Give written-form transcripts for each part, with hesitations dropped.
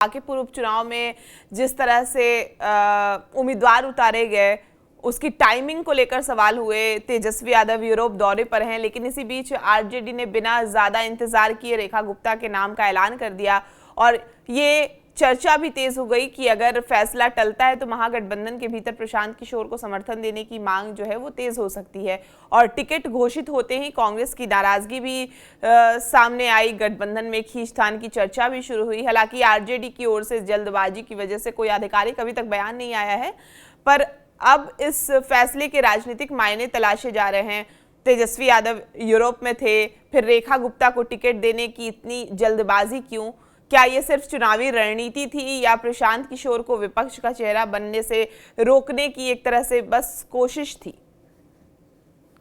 के पूर्व चुनाव में जिस तरह से उम्मीदवार उतारे गए, उसकी टाइमिंग को लेकर सवाल हुए। तेजस्वी यादव यूरोप दौरे पर हैं, लेकिन इसी बीच आरजेडी ने बिना ज्यादा इंतजार किए रेखा गुप्ता के नाम का ऐलान कर दिया और ये चर्चा भी तेज हो गई कि अगर फैसला टलता है तो महागठबंधन के भीतर प्रशांत किशोर को समर्थन देने की मांग जो है वो तेज हो सकती है। और टिकट घोषित होते ही कांग्रेस की नाराजगी भी सामने आई, गठबंधन में खींचतान की चर्चा भी शुरू हुई। हालांकि आरजेडी की ओर से जल्दबाजी की वजह से कोई आधिकारिक अभी तक बयान नहीं आया है, पर अब इस फैसले के राजनीतिक मायने तलाशे जा रहे हैं। तेजस्वी यादव यूरोप में थे, फिर रेखा गुप्ता को टिकट देने की इतनी जल्दबाजी क्यों? क्या ये सिर्फ चुनावी रणनीति थी या प्रशांत किशोर को विपक्ष का चेहरा बनने से रोकने की एक तरह से बस कोशिश थी?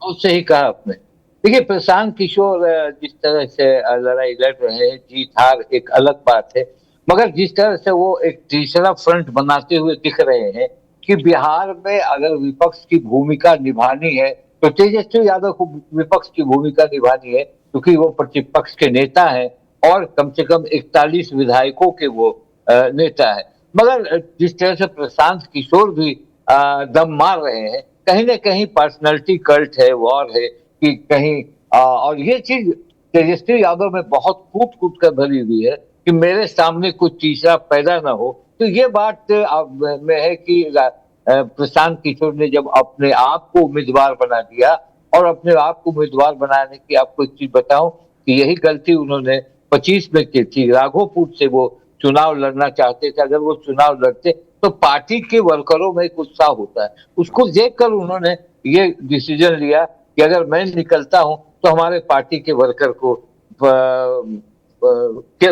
सही कहा आपने। देखिए, प्रशांत किशोर जिस तरह से लड़ाई लड़ रहे हैं, जीत हार एक अलग बात है, मगर जिस तरह से वो एक तीसरा फ्रंट बनाते हुए दिख रहे हैं कि बिहार में अगर विपक्ष की भूमिका निभानी है तो तेजस्वी यादव को विपक्ष की भूमिका निभानी है, क्योंकि वो प्रतिपक्ष के नेता हैं और कम से कम 41 विधायकों के वो नेता है। मगर जिस तरह से प्रशांत किशोर भी दम मार रहे हैं, कहीं ना कहीं पर्सनालिटी कल्ट है, वॉर है कि कहीं और ये चीज तेजस्वी यादव में बहुत कूट कूट कर भरी हुई है कि मेरे सामने कुछ तीसरा पैदा ना हो। तो ये बात में है कि प्रशांत किशोर ने जब अपने आप को उम्मीदवार बना दिया, और अपने आप को उम्मीदवार बनाने की आपको एक चीज बताऊं कि यही गलती उन्होंने 25 में की थी। राघोपुर से वो चुनाव लड़ना चाहते थे, अगर वो चुनाव लड़ते तो पार्टी के वर्करों में एक उत्साह होता है, उसको देखकर उन्होंने ये डिसीजन लिया कि अगर मैं निकलता हूं तो हमारे पार्टी के वर्कर को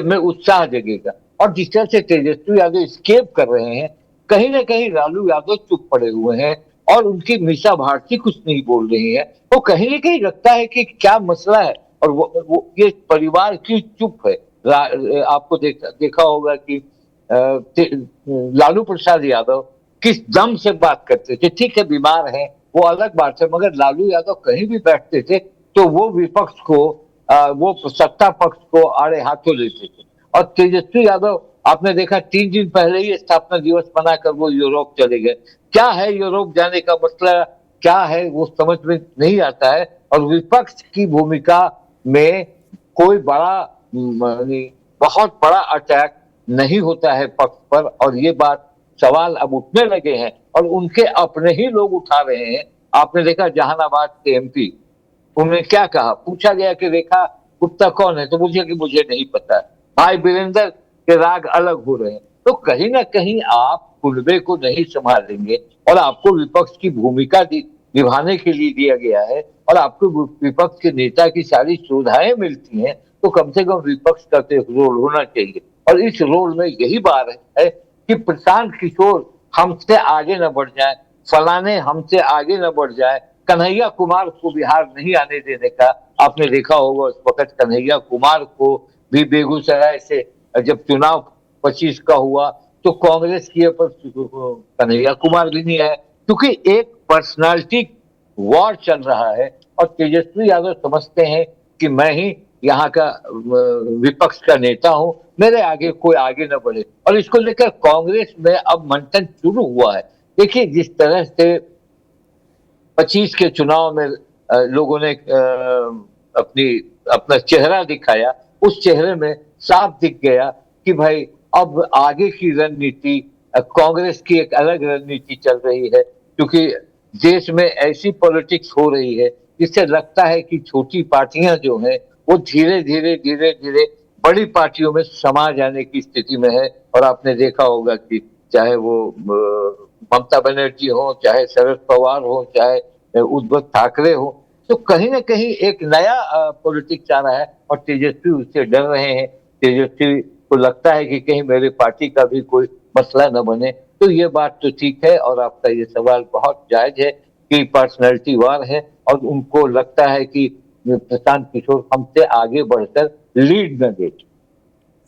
में उत्साह जगेगा। और जिस तरह से तेजस्वी यादव स्केप कर रहे हैं, कहीं ना कहीं लालू यादव चुप पड़े हुए हैं और उनकी मीसा भारती कुछ नहीं बोल रही है। वो कहीं ना कहीं लगता है कि क्या मसला है, और वो ये परिवार की चुप है। आपको देखा होगा कि लालू प्रसाद यादव किस दम से बात करते थे। ठीक है, बीमार हैं, वो अलग बात है, मगर लालू यादव कहीं भी बैठते थे तो वो विपक्ष को वो सत्ता पक्ष को आड़े हाथों लेते थे। और तेजस्वी यादव आपने देखा 3 दिन पहले ही स्थापना दिवस मनाकर वो यूरोप चले गए। क्या है यूरोप जाने का मसला, क्या है वो समझ में नहीं आता है। और विपक्ष की भूमिका में कोई बड़ा बहुत बड़ा अटैक नहीं होता है पक्ष पर, और ये बात सवाल अब उठने लगे हैं और उनके अपने ही लोग उठा रहे हैं। आपने देखा जहानाबाद के एमपी, उन्होंने क्या कहा, पूछा गया कि रेखा गुप्ता कौन है तो मुझे नहीं पता। भाई वीरेंद्र के राग अलग हो रहे हैं। तो कहीं ना कहीं आप कुलबे को नहीं संभालेंगे और आपको विपक्ष की भूमिका निभाने के लिए दिया गया है और आपको विपक्ष के नेता की सारी सुविधाएं मिलती हैं, तो कम से कम विपक्ष का तो एक रोल होना चाहिए। और इस रोल में यही बात है कि प्रशांत किशोर हमसे आगे न बढ़ जाए, फलाने हमसे आगे न बढ़ जाए। कन्हैया कुमार को बिहार नहीं आने देने का आपने देखा होगा। उस वक्त कन्हैया कुमार को भी बेगूसराय से जब चुनाव 25 का हुआ तो कांग्रेस की पर कन्हैया कुमार भी नहीं आया, क्योंकि एक पर्सनालिटी वॉर चल रहा है। और तेजस्वी यादव समझते हैं कि मैं ही यहाँ का विपक्ष का नेता हूं, मेरे आगे कोई आगे न बढ़े। और इसको लेकर कांग्रेस में अब मंथन शुरू हुआ है। देखिए, जिस तरह से 25 के चुनाव में लोगों ने अपना चेहरा दिखाया, उस चेहरे में साफ दिख गया कि भाई अब आगे की रणनीति कांग्रेस की एक अलग रणनीति चल रही है, क्योंकि देश में ऐसी पॉलिटिक्स हो रही है जिससे लगता है कि छोटी पार्टियां जो हैं वो धीरे धीरे बड़ी पार्टियों में समा जाने की स्थिति में है। और आपने देखा होगा कि चाहे वो ममता बनर्जी हो, चाहे शरद पवार हो, चाहे उद्धव ठाकरे हो, तो कहीं ना कहीं एक नया पॉलिटिक्स आ रहा है और तेजस्वी उससे डर रहे हैं। तेजस्वी को लगता है कि कहीं मेरे पार्टी का भी कोई मसला न बने। तो ये बात तो ठीक है, और आपका ये सवाल बहुत जायज है कि पर्सनैलिटी वार है और उनको लगता है कि प्रशांत किशोर हमसे आगे बढ़कर लीड न दे।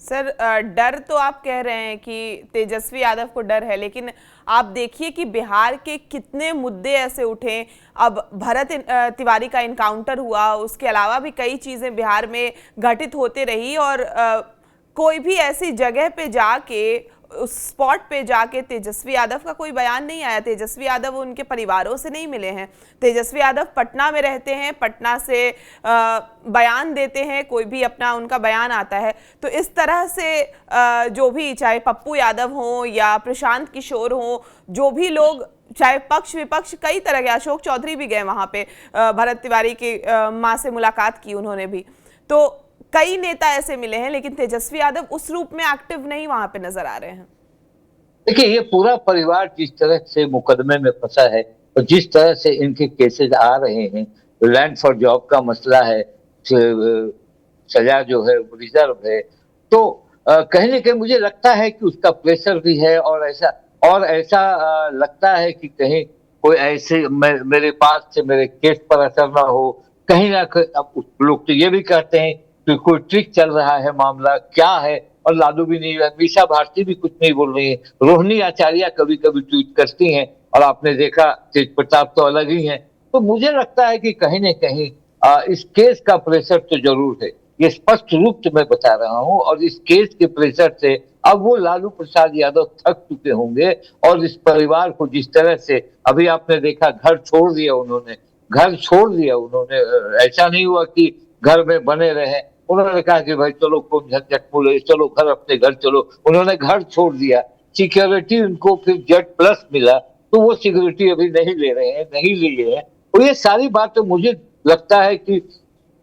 सर, डर तो आप कह रहे हैं कि तेजस्वी यादव को डर है, लेकिन आप देखिए कि बिहार के कितने मुद्दे ऐसे उठे। अब भरत तिवारी का इनकाउंटर हुआ, उसके अलावा भी कई चीजें बिहार में घटित होते रही और कोई भी ऐसी जगह पे जाके, उस स्पॉट पे जाके तेजस्वी यादव का कोई बयान नहीं आया। तेजस्वी यादव उनके परिवारों से नहीं मिले हैं। तेजस्वी यादव पटना में रहते हैं, पटना से बयान देते हैं, कोई भी अपना उनका बयान आता है। तो इस तरह से जो भी, चाहे पप्पू यादव हो या प्रशांत किशोर हो, जो भी लोग, चाहे पक्ष विपक्ष, कई तरह के, अशोक चौधरी भी गए वहां पे, भरत तिवारी की माँ से मुलाकात की उन्होंने भी। तो कई नेता ऐसे मिले हैं, लेकिन तेजस्वी यादव उस रूप में एक्टिव नहीं वहां पे नजर आ रहे हैं। देखिए, ये पूरा परिवार जिस तरह से मुकदमे में फंसा है और जिस तरह से इनके केसेस आ रहे हैं, लैंड फॉर जॉब का मसला है, सजा जो है रिजर्व है, तो कहीं न कहीं मुझे लगता है कि उसका प्रेशर भी है। और ऐसा लगता है कि कहीं कोई ऐसे मेरे पास से मेरे केस पर असर ना हो। कहीं ना कहीं अब लोग तो ये भी कहते हैं कि कोई ट्रिक चल रहा है, मामला क्या है, और लालू भी नहीं, मीसा भारती भी कुछ नहीं बोल रही है। रोहिणी आचार्य कभी कभी ट्वीट करती हैं, और आपने देखा तेज प्रताप तो अलग ही हैं। तो मुझे लगता है कि कहीं न कहीं इस केस का प्रेशर तो जरूर है, ये स्पष्ट रूप से मैं बता रहा हूं। और इस केस के प्रेशर से अब वो लालू प्रसाद यादव थक चुके होंगे। और इस परिवार को जिस तरह से अभी आपने देखा, घर छोड़ दिया उन्होंने, ऐसा नहीं हुआ कि घर में बने रहे। उन्होंने कहा कि भाई चलो कौन झंझट बोले, चलो घर, अपने घर चलो। उन्होंने घर छोड़ दिया, सिक्योरिटी उनको फिर जेड प्लस मिला, तो वो सिक्योरिटी अभी नहीं ले रहे हैं, नहीं लिए हैं। तो ये सारी बात तो मुझे लगता है कि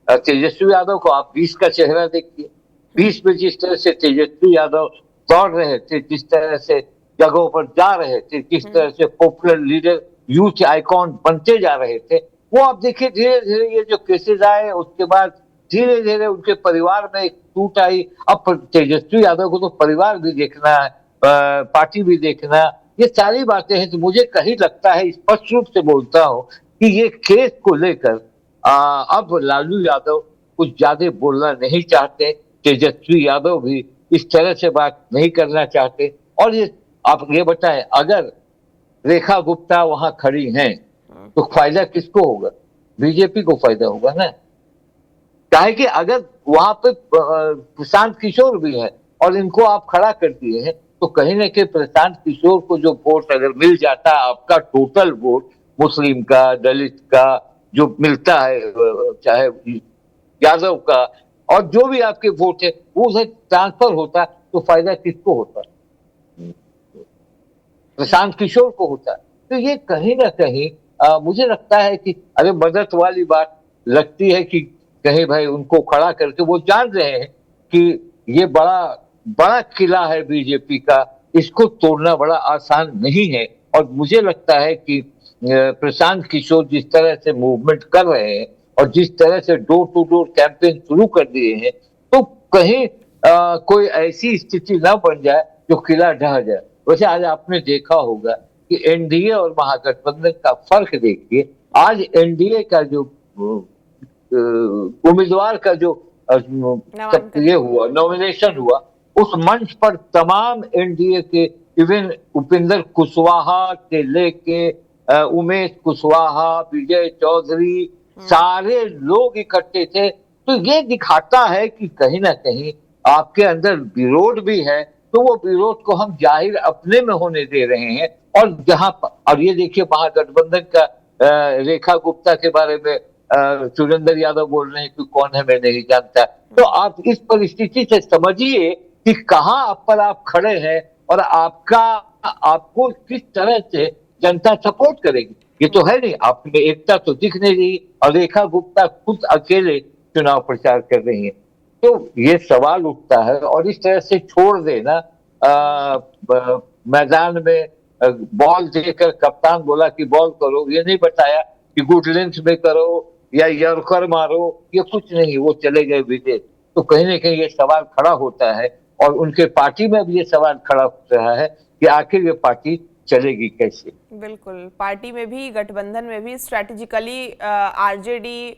तेजस्वी यादव को आप 20 का चेहरा देखिए, 20 में जिस तरह से तेजस्वी यादव दौड़ रहे थे, जिस तरह से जगहों पर जा रहे थे, जिस तरह से पॉपुलर लीडर, यूथ आइकॉन बनते जा रहे थे, वो आप देखिए धीरे धीरे ये जो केसेस आए, उसके बाद धीरे धीरे उनके परिवार में एक टूट आई। अब तेजस्वी यादव को तो परिवार भी देखना है, पार्टी भी देखना, ये सारी बातें हैं। तो मुझे कहीं लगता है, स्पष्ट रूप से बोलता हूं, कि ये केस को लेकर अब लालू यादव कुछ ज्यादा बोलना नहीं चाहते, तेजस्वी यादव भी इस तरह से बात नहीं करना चाहते। और ये आप ये बताएं, अगर रेखा गुप्ता वहां खड़ी हैं तो फायदा किसको होगा? बीजेपी को फायदा होगा ना। काहे कि अगर वहां पे प्रशांत किशोर भी है और इनको आप खड़ा कर दिए हैं, तो कहीं ना कहीं प्रशांत किशोर को जो वोट अगर मिल जाता है, आपका टोटल वोट मुस्लिम का, दलित का जो मिलता है, चाहे यादव का, और जो भी आपके वोट है वो उसे ट्रांसफर होता, तो फायदा किसको होता? प्रशांत किशोर को होता। तो ये कहीं ना कहीं मुझे लगता है कि अरे मदद वाली बात लगती है कि कहीं भाई उनको खड़ा करके, वो जान रहे हैं कि ये बड़ा बड़ा किला है बीजेपी का, इसको तोड़ना बड़ा आसान नहीं है। और मुझे लगता है कि प्रशांत किशोर जिस तरह से मूवमेंट कर रहे हैं और जिस तरह से डोर टू डोर कैंपेन शुरू कर दिए हैं, तो कहीं कोई ऐसी स्थिति ना बन जाए जो किला ढह जाए। वैसे आज आपने देखा होगा कि एनडीए और महागठबंधन का फर्क देखिए। आज एनडीए का जो उम्मीदवार का जो ये हुआ, नॉमिनेशन हुआ, उस मंच पर तमाम एनडीए के, इवन उपेंद्र कुशवाहा से लेके उमेश कुशवाहा, विजय चौधरी, सारे लोग इकट्ठे थे। तो ये दिखाता है कि कहीं ना कहीं आपके अंदर विरोध भी है, तो वो विरोध को हम जाहिर अपने में होने दे रहे हैं। और जहां और ये देखिए, महागठबंधन का रेखा गुप्ता के बारे में सुरेंद्र यादव बोल रहे हैं कि कौन है मैं नहीं जानता। तो आप इस परिस्थिति से समझिए कि कहां पर आप खड़े हैं और आपको किस तरह से जनता सपोर्ट करेगी। ये तो है नहीं, आप में एकता तो दिख नहीं रही, और रेखा गुप्ता खुद अकेले चुनाव प्रचार कर रही है। तो ये सवाल उठता है। और इस तरह से छोड़ देना, मैदान में बॉल देकर कप्तान बोला कि बॉल करो, ये नहीं बताया कि गुड लेंथ में करो या यॉर्कर मारो, ये कुछ नहीं, वो चले गए विदेश। तो कहीं ना कहीं ये सवाल खड़ा होता है, और उनके पार्टी में भी ये सवाल खड़ा हो रहा है कि आखिर ये पार्टी चलेगी कैसे। बिल्कुल, पार्टी में भी, गठबंधन में भी स्ट्रैटेजिकली आरजेडी,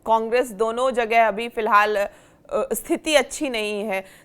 कांग्रेस दोनों जगह अभी फिलहाल स्थिति अच्छी नहीं है।